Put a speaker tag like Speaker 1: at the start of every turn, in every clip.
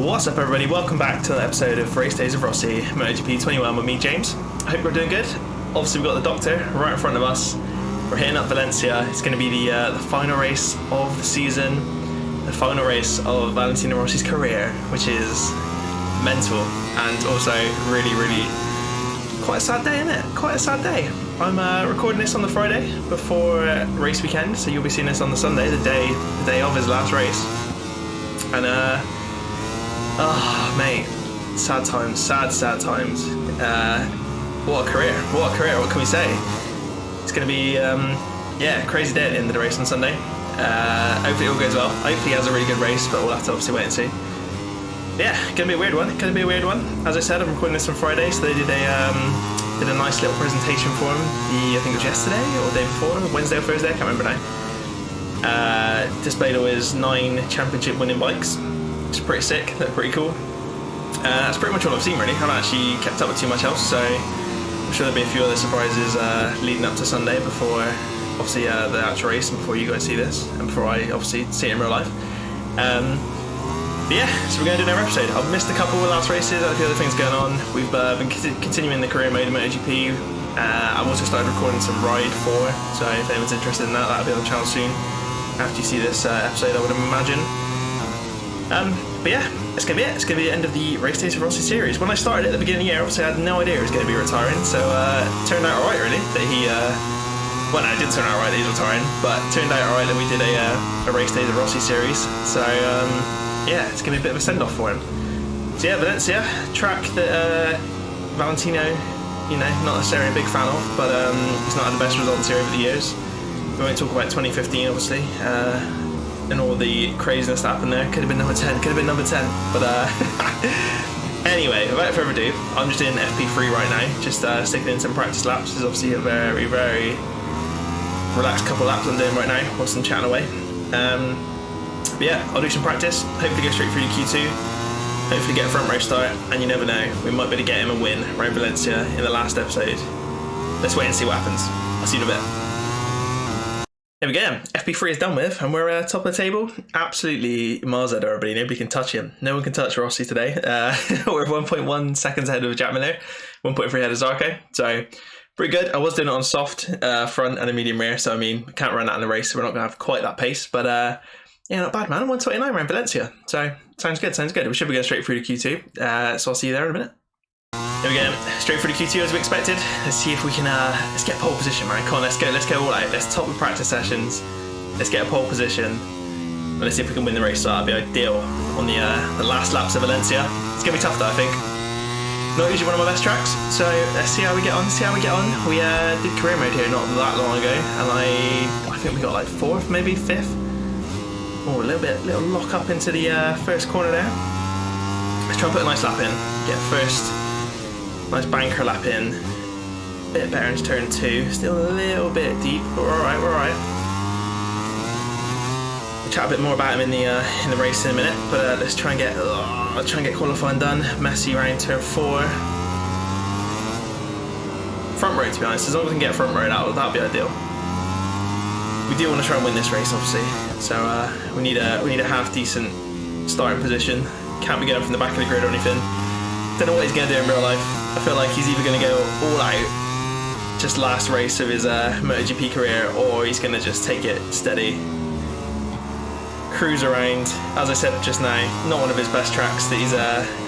Speaker 1: What's up, everybody? Welcome back to another episode of Race Days of Rossi, MotoGP 21 with me, James. I hope we're doing good. Obviously, we've got the Doctor right in front of us. We're hitting up Valencia. It's going to be the final race of the season, the final race of Valentino Rossi's career, which is mental and also really quite a sad day, isn't it? Quite a sad day. I'm recording this on the Friday before race weekend, so you'll be seeing this on the Sunday, the day of his last race. And oh mate, sad times, sad times. What a career, what can we say? It's going to be crazy day at the end of the race on Sunday. Hopefully it all goes well. Hopefully he has a really good race, but we'll have to obviously wait and see. Yeah, gonna be a weird one. As I said, I'm recording this on Friday, so they did a nice little presentation for him. I think it was yesterday or the day before, Wednesday or Thursday, I can't remember now. Displayed all his 9 championship winning bikes, which is pretty sick. They're pretty cool. That's pretty much all I've seen really. I haven't actually kept up with too much else, so I'm sure there'll be a few other surprises leading up to Sunday before obviously the actual race and before you guys see this and before I obviously see it in real life. But yeah, so we're going to do another episode. I've missed a couple of the last races, had a few other things going on. We've been continuing the career mode of MotoGP. I've also started recording some Ride 4, so if anyone's interested in that, that'll be on the channel soon after you see this episode, I would imagine. But yeah, it's going to be it. It's going to be the end of the Race Days of Rossi series. When I started at the beginning of the year, obviously I had no idea he was going to be retiring, so it turned out alright really that he... well, no, it didn't turn out alright that he's retiring, but it turned out alright that we did a Race Days of Rossi series, so yeah, it's going to be a bit of a send-off for him. So yeah, Valencia, track that Valentino, not necessarily a big fan of, but he's not had the best results here over the years. We won't talk about 2015, obviously, and all the craziness that happened there. Could have been number 10, but anyway, without further ado, I'm just in FP3 right now, just sticking in some practice laps. This is obviously a very relaxed couple of laps I'm doing right now, whilst I'm chatting away. But yeah, I'll do some practice, hopefully go straight through to Q2, hopefully get a front row start, and you never know, we might be able to get him a win around Valencia in the last episode. Let's wait and see what happens. I'll see you in a bit. There we go, FP3 is done with, and we're top of the table. Absolutely miles ahead of everybody, nobody can touch him. No one can touch Rossi today. We're 1.1 seconds ahead of Jack Miller, 1.3 ahead of Zarco, so pretty good. I was doing it on soft front and a medium rear, so I mean, can't run that in the race, so we're not going to have quite that pace, but yeah, not bad, man. 129 around Valencia. So, sounds good. We should be going straight through to Q2. So I'll see you there in a minute. There we go. Straight through to Q2 as we expected. Let's see if we can, let's get pole position, man. Come on, let's go all out. Let's top the practice sessions. Let's get a pole position. And let's see if we can win the race. So that'd be ideal on the last laps of Valencia. It's going to be tough though, I think. Not usually one of my best tracks. So let's see how we get on. We did career mode here not that long ago. And I think we got like 4th, maybe 5th. Oh, a little lock up into the first corner there. Let's try and put a nice lap in. Get first nice banker lap in. Bit better into turn 2. Still a little bit deep, but we're alright. We'll chat a bit more about him in the race in a minute. But let's try and get qualifying done. Messy round turn 4. Front row, to be honest. As long as we can get front row out, that'd be ideal. We do want to try and win this race, obviously. So we need a half decent starting position. Can't be going from the back of the grid or anything. Don't know what he's going to do in real life. I feel like he's either going to go all out, just last race of his MotoGP career, or he's going to just take it steady, cruise around. As I said just now, not one of his best tracks that he's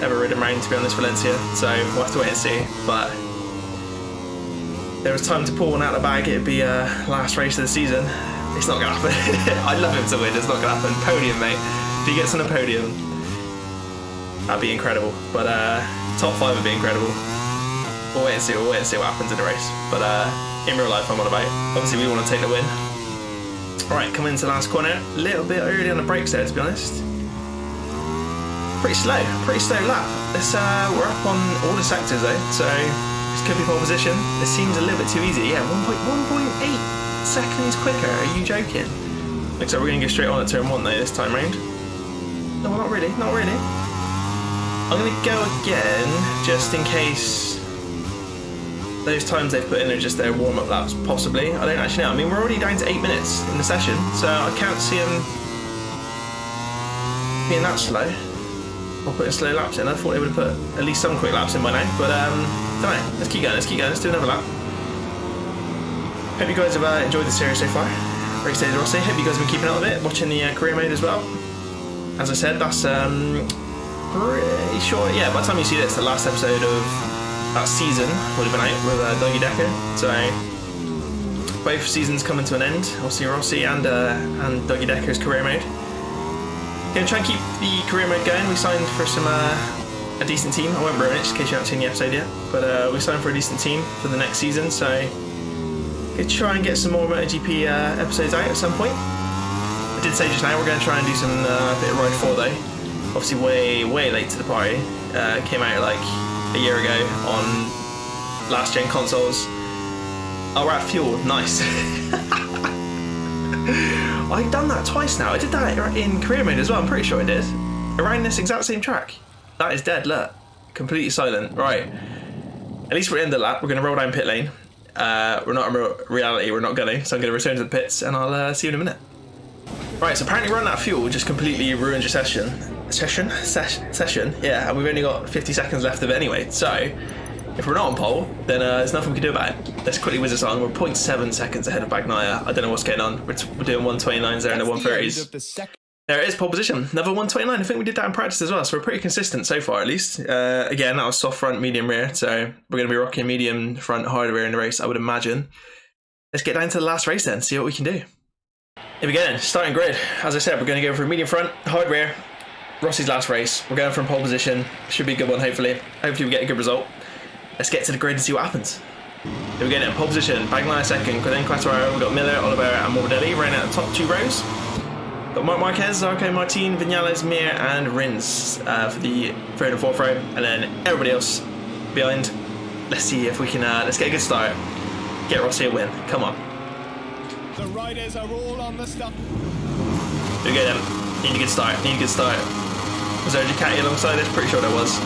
Speaker 1: ever ridden around, to be honest, Valencia. So we'll have to wait and see. But there was time to pull one out of the bag. It'd be last race of the season. It's not going to happen. I'd love him to win. It's not going to happen. Podium, mate. If he gets on a podium, that'd be incredible. But top 5 would be incredible. We'll wait and see what happens in the race. But in real life, I'm on about. Obviously, we want to take the win. All right, coming into the last corner. A little bit early on the brakes there, to be honest. Pretty slow lap. We're up on all the sectors though, so this could be pole position. This seems a little bit too easy. Yeah, 1.8 seconds quicker. Are you joking? Looks like we're going to go straight on at turn 1 though this time round. No, not really. I'm going to go again just in case those times they've put in are just their warm-up laps, possibly. I don't actually know. I mean, we're already down to 8 minutes in the session, so I can't see them being that slow. or putting slow laps in. I thought they would have put at least some quick laps in by now, but don't know. Let's keep going. Let's do another lap. Hope you guys have enjoyed the series so far. Grazie, Rossi. Hope you guys have been keeping up with it, watching the career mode as well. As I said, that's pretty short. Yeah, by the time you see this, the last episode of that season would have been out with Dougie Decker. So both seasons coming to an end. Obviously, Rossi and Dougie Decker's career mode. Gonna try and keep the career mode going. We signed for a decent team. I won't ruin it just in case you haven't seen the episode yet. But we signed for a decent team for the next season. So gonna try and get some more MotoGP episodes out at some point. I did say just now we're going to try and do some bit of Ride 4 though. Obviously way late to the party. Came out like a year ago on last gen consoles. Oh, we're at fuel. Nice. I've done that twice now. I did that in career mode as well. I'm pretty sure I did. Around this exact same track. That is dead. Look. Completely silent. Right. At least we're in the lap. We're going to roll down pit lane. We're not in reality. We're not going to. So I'm going to return to the pits and I'll see you in a minute. Right. So apparently running that fuel just completely ruined your session. Yeah. And we've only got 50 seconds left of it anyway. So if we're not on pole, then there's nothing we can do about it. Let's quickly whiz us on. We're 0.7 seconds ahead of Bagnaia. I don't know what's going on. We're doing 129s there and the 130s. There it is, pole position. Another 129. I think we did that in practice as well, so we're pretty consistent so far at least. Again, that was soft front, medium rear, so we're going to be rocking medium front, hard rear in the race, I would imagine. Let's get down to the last race then, see what we can do. Here we go then, starting grid. As I said, we're going to go for medium front, hard rear. Rossi's last race. We're going from pole position. Should be a good one, hopefully. Hopefully we get a good result. Let's get to the grid and see what happens. Here we go then, pole position. Bagnaia second, then Quattararo. We've got Miller, Oliveira and Morbidelli running out the top two rows. Got Marc Marquez, Zarco, Martin, Vinales, Mir and Rins for the third and fourth row. And then everybody else behind. Let's see if we can, let's get a good start. Get Rossi a win, come on.
Speaker 2: The riders are all on the stop.
Speaker 1: Here we go then, need a good start. Was there a Ducati alongside this? Pretty sure there was.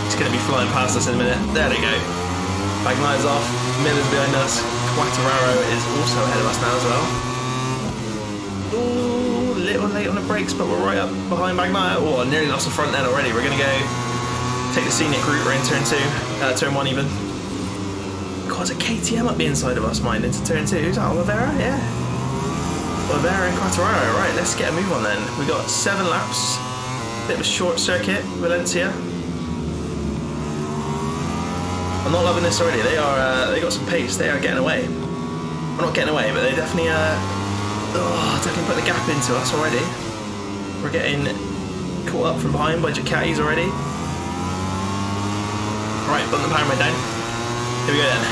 Speaker 1: It's going to be flying past us in a minute. There they go. Bagnaia's off, Miller's behind us. Quattararo is also ahead of us now as well. Ooh, a little late on the brakes, but we're right up behind Bagnaia. Oh, I nearly lost the front end already. We're going to go take the scenic route. We're in turn 2, turn 1 even. God, there's a KTM up the inside of us, mind, into turn 2. Who's that, Oliveira? Yeah. Oliveira and Quattararo. Right, let's get a move on then. We got 7 laps. Bit of a short circuit, Valencia. I'm not loving this already. They got some pace. They are getting away. Well, not getting away, but they definitely definitely put the gap into us already. We're getting caught up from behind by Ducatis already. Right, button the power mode down. Here we go then.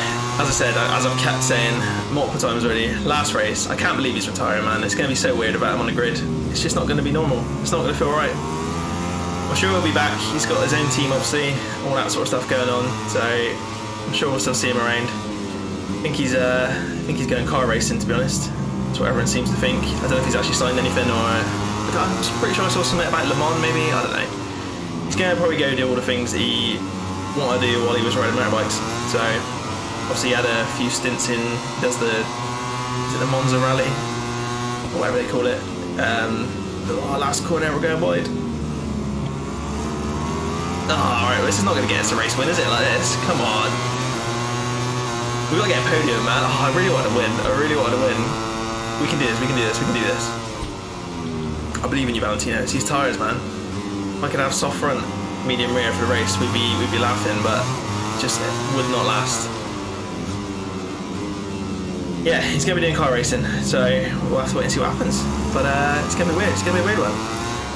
Speaker 1: As I said, as I've kept saying multiple times already, last race. I can't believe he's retiring, man. It's going to be so weird about him on the grid. It's just not going to be normal. It's not going to feel right. I'm sure he'll be back. He's got his own team, obviously, all that sort of stuff going on. So I'm sure we'll still see him around. I think he's going car racing, to be honest. That's what everyone seems to think. I don't know if he's actually signed anything, or I'm pretty sure I saw something about Le Mans, maybe. I don't know. He's going to probably go do all the things that he wanted to do while he was riding motorbikes. So obviously he had a few stints in. Does is it the Monza Rally, or whatever they call it? Last corner, we're going wide. Oh, alright, this is not going to get us a race win, is it, like this? Come on. We've got to get a podium, man. Oh, I really want to win. We can do this. I believe in you, Valentino. It's these tyres, man. If I could have soft front, medium rear for the race, we'd be laughing, but just it would not last. Yeah, he's going to be doing car racing, so we'll have to wait and see what happens. But it's going to be weird. It's going to be a weird one.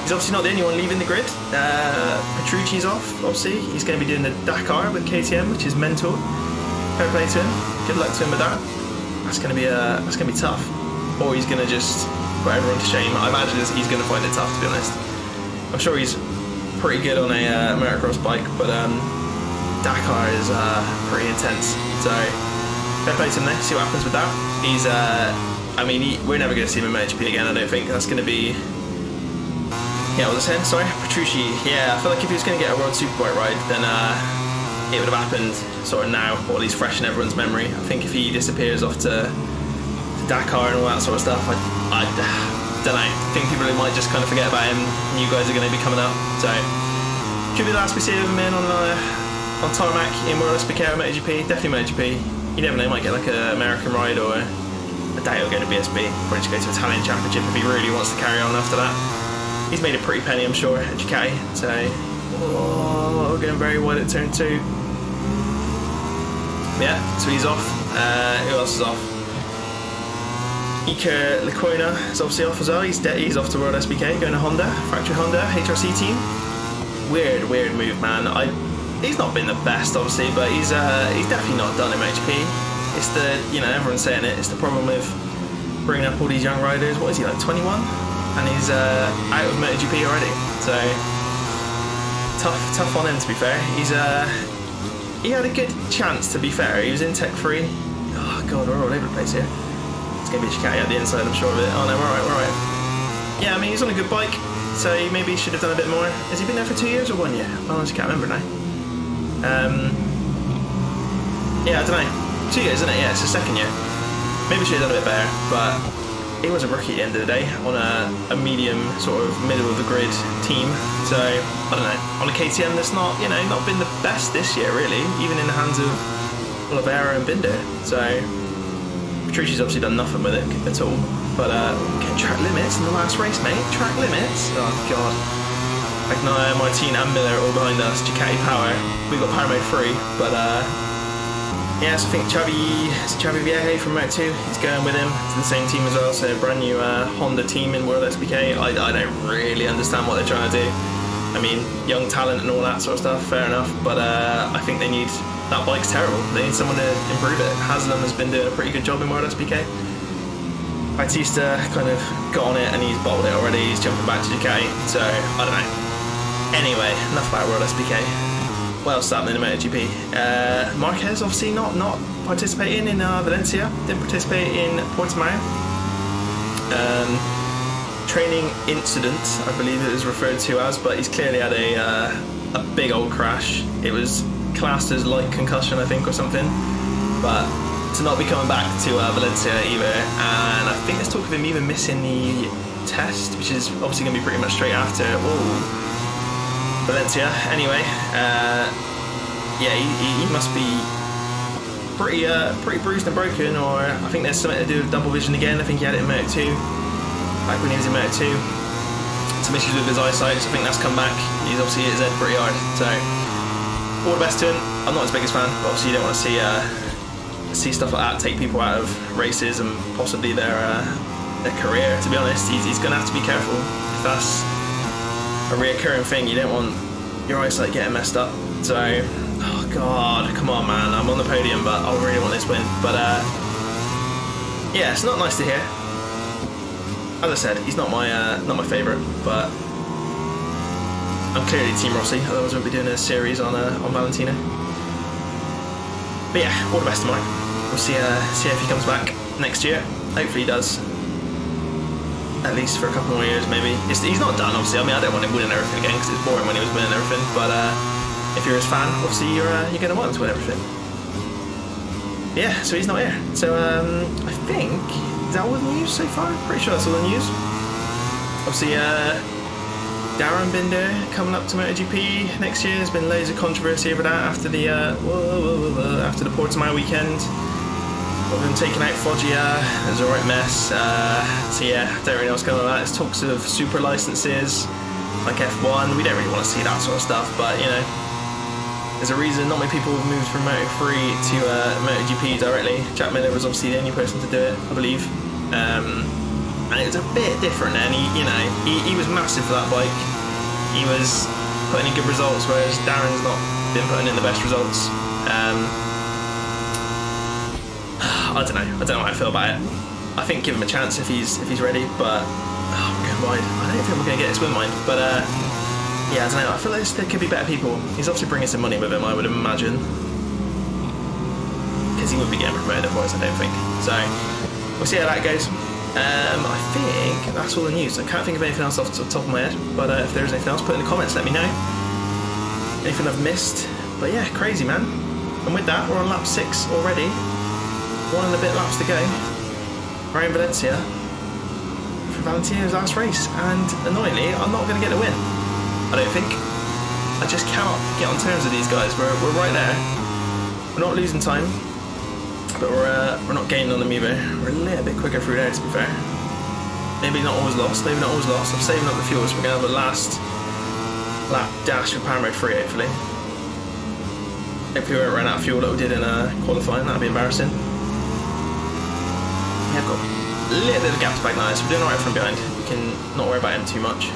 Speaker 1: He's obviously not the only one leaving the grid. Petrucci's off, obviously. He's going to be doing the Dakar with KTM, which is mental. Fair play to him. Good luck to him with that. That's going to be tough. Or he's going to just put everyone to shame. I imagine he's going to find it tough, to be honest. I'm sure he's pretty good on a motocross bike, but Dakar is pretty intense. So fair play to him there. See what happens with that. He's, we're never going to see him in MotoGP again. I don't think that's going to be. Yeah, what was I saying? Sorry, Petrucci. Yeah, I feel like if he was going to get a World Superbike ride, then it would have happened sort of now, or at least fresh in everyone's memory. I think if he disappears off to Dakar and all that sort of stuff, I don't know. I think people might just kind of forget about him. New guys are going to be coming up, so Should be the last we see of him in on tarmac in World SBK or MotoGP. Definitely MotoGP. You never know, he might get like an American ride, or I doubt he'll go to BSB. Probably just go to Italian Championship if he really wants to carry on after that. He's made a pretty penny, I'm sure, at Ducati. So, we're going very wide at turn 2. Yeah, so he's off. Who else is off? Iker Lecuona is obviously off as well. He's off to World SBK, going to Honda, factory Honda, HRC team. Weird move, man. He's not been the best, obviously, but he's definitely not done in MotoGP. It's the, everyone's saying it, it's the problem with bringing up all these young riders. What is he, like 21? And he's out of MotoGP already. So, tough on him, to be fair. He had a good chance, to be fair. He was in Tech 3. Oh, God, we're all over the place here. It's going to be Ducati at the inside, I'm sure of it. Oh, no, we're alright. Yeah, I mean, he's on a good bike, so he maybe should have done a bit more. Has he been there for 2 years or 1 year? I honestly can't remember now. Yeah, I don't know. 2 years, isn't it? Yeah, it's his second year. Maybe should have done a bit better, but he was a rookie at the end of the day on a medium, sort of middle of the grid team. So, I don't know. On a KTM that's not, not been the best this year, really, even in the hands of Oliveira and Binder. So, Petrucci's obviously done nothing with it at all. But, getting track limits in the last race, mate. Track limits. Oh, God. Agnaia, Martin and Miller all behind us. Ducati power. We've got power mode 3, but, yeah, so I think Xavi Vieje from Moto 2, he's going with him to the same team as well, so a brand new Honda team in World SBK. I don't really understand what they're trying to do. I mean, young talent and all that sort of stuff, fair enough, but I think that bike's terrible. They need someone to improve it. Haslam has been doing a pretty good job in World SBK. Bautista kind of got on it and he's bottled it already, he's jumping back to Ducati, so I don't know. Anyway, enough about World SBK. What else happened in the MotoGP? Marquez obviously not participating in Valencia, didn't participate in Portimao. Training incident, I believe it is referred to as, but he's clearly had a big old crash. It was classed as light concussion, I think, or something, but to not be coming back to Valencia either, and I think there's talk of him even missing the test, which is obviously going to be pretty much straight after Valencia. Anyway, yeah, he must be pretty bruised and broken, or I think there's something to do with double vision again. I think he had it in Moto 2, back when he was in Moto 2. Some issues with his eyesight, so I think that's come back. He's obviously hit his head pretty hard, so all the best to him. I'm not his biggest fan, but obviously you don't want to see stuff like that take people out of races and possibly their career. To be honest, he's going to have to be careful if that's a reoccurring thing. You don't want your eyesight getting messed up. So, oh God, come on, man. I'm on the podium, but I really want this win. But yeah, it's not nice to hear. As I said, he's not my favourite, but I'm clearly Team Rossi. Otherwise, we'll be doing a series on Valentino. But yeah, all the best tomorrow. We'll see if he comes back next year. Hopefully he does. At least for a couple more years, maybe. He's not done, obviously. I mean, I don't want him winning everything again because it's boring when he was winning everything. But if you're his fan, obviously you're going to want him to win everything. Yeah, so he's not here. So I think, is that all the news so far? Pretty sure that's all the news. Obviously, Darren Binder coming up to MotoGP next year. There's been loads of controversy over that after the after the Portimao weekend. With him taking out Foggia, it was a right mess. So yeah, don't really know what's going on with that. There's talks of super licenses, like F1. We don't really want to see that sort of stuff, but there's a reason not many people have moved from Moto3 to MotoGP directly. Jack Miller was obviously the only person to do it, I believe. And it was a bit different, and he was massive for that bike. He was putting in good results, whereas Darren's not been putting in the best results. I don't know how I feel about it. I think give him a chance if he's ready, but we're going wide. I don't think we're going to get a swim mind, but yeah, I don't know. I feel like there could be better people. He's obviously bringing some money with him, I would imagine, because he wouldn't be getting promoted otherwise, I don't think. So we'll see how that goes. I think that's all the news. I can't think of anything else off the top of my head, but if there is anything else, put it in the comments, let me know. Anything I've missed. But yeah, crazy, man. And with that, we're on lap 6 already. 1 and a bit laps to go. We're in Valencia for Valentino's last race, and annoyingly, I'm not going to get the win. I don't think. I just cannot get on terms with these guys. We're right there. We're not losing time, but we're not gaining on them either. We're a little bit quicker through there, to be fair. Maybe not always lost. Maybe not always lost. I'm saving up the fuel, so we're gonna have a last lap dash with power mode 3, hopefully. Hopefully we won't run out of fuel like we did in qualifying. That'd be embarrassing. Yeah, I've got a little bit of a gap to back now, so we're doing alright from behind. We can not worry about him too much.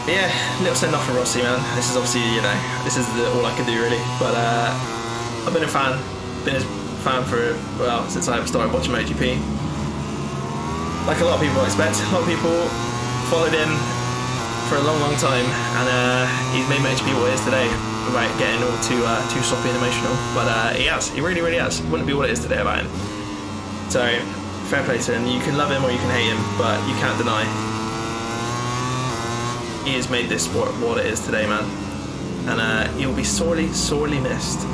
Speaker 1: But yeah, little send off for Rossi, man. This is obviously, you know, this is all I can do really. But I've been a fan for, well, since I started watching MotoGP. Like a lot of people I expect, a lot of people followed him for a long time, and he's made MotoGP what it is today without getting all too sloppy and emotional. But he really has. Wouldn't be what it is today about him. So fair play to him. You can love him or you can hate him, but you can't deny he has made this sport what it is today, man. And he'll be sorely missed.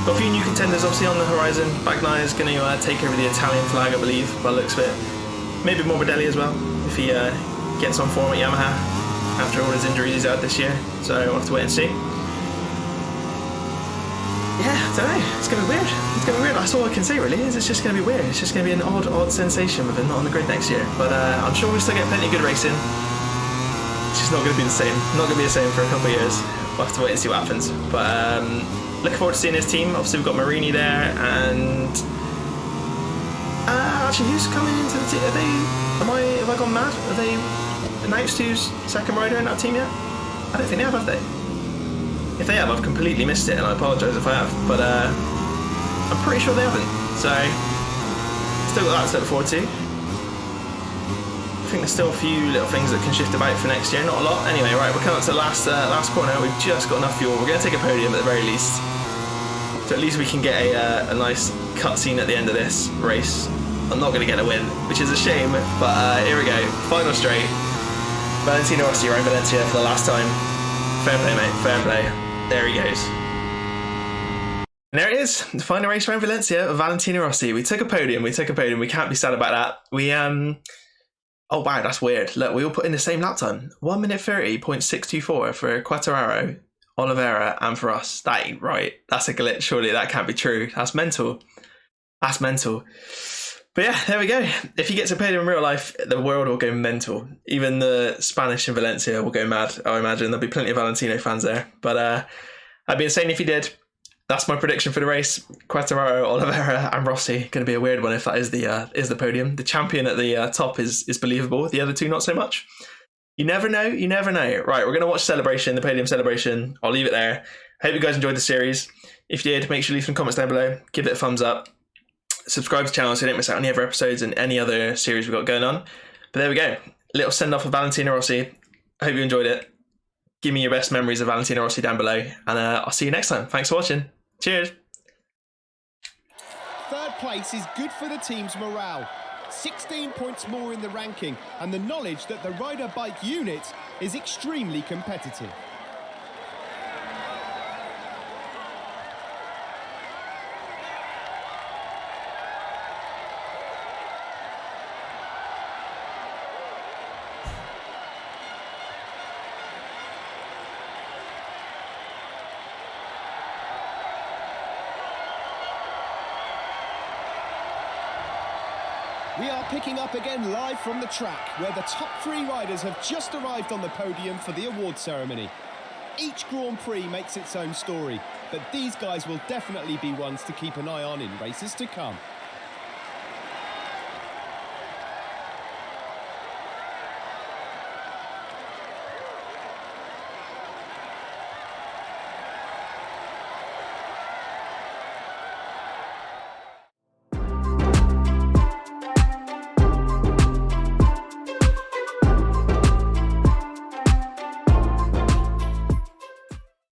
Speaker 1: Got a few new contenders obviously on the horizon. Bagnaia is going to take over the Italian flag, I believe, by the looks of it. Maybe Morbidelli as well, if he gets on form at Yamaha after all his injuries he's had this year. So we'll have to wait and see. Yeah, I don't know. It's going to be weird. It's going to be weird. That's all I can say, really. Is it's just going to be weird. It's just going to be an odd sensation with him not on the grid next year. But I'm sure we'll still get plenty of good racing. It's just not going to be the same. Not going to be the same for a couple of years. We'll have to wait and see what happens. But looking forward to seeing his team. Obviously, we've got Marini there, and actually, who's coming into the team? Have I gone mad? Are they announced who's second rider in that team yet? I don't think they have they? If they have, I've completely missed it, and I apologise if I have. But I'm pretty sure they haven't. So still got that to look forward to. I think there's still a few little things that can shift about for next year. Not a lot. Anyway, right, we're coming up to the last corner. We've just got enough fuel. We're going to take a podium at the very least. So at least we can get a nice cutscene at the end of this race. I'm not going to get a win, which is a shame. But here we go. Final straight. Valentino Rossi around Valencia for the last time. Fair play, mate. Fair play. There he goes. And there it is. The final race around Valencia of Valentino Rossi. We took a podium. We can't be sad about that. We oh wow, that's weird. Look, we all put in the same lap time. 1 minute 30.624 for Quartararo, Oliveira, and for us. That ain't right. That's a glitch, surely. That can't be true. That's mental. That's mental. But yeah, there we go. If he gets a podium in real life, the world will go mental. Even the Spanish in Valencia will go mad, I imagine. There'll be plenty of Valentino fans there. But I'd be insane if he did. That's my prediction for the race. Quartararo, Oliveira, and Rossi. Going to be a weird one if that is the podium. The champion at the top is believable. The other two, not so much. You never know. You never know. Right, we're going to watch celebration, the podium celebration. I'll leave it there. Hope you guys enjoyed the series. If you did, make sure you leave some comments down below. Give it a thumbs up. Subscribe to the channel so you don't miss out on any other episodes and any other series we've got going on. But there we go. Little send off of Valentino Rossi. I hope you enjoyed it. Give me your best memories of Valentino Rossi down below. And I'll see you next time. Thanks for watching. Cheers.
Speaker 2: Third place is good for the team's morale. 16 points more in the ranking, and the knowledge that the rider bike unit is extremely competitive. We are picking up again live from the track, where the top 3 riders have just arrived on the podium for the award ceremony. Each Grand Prix makes its own story, but these guys will definitely be ones to keep an eye on in races to come.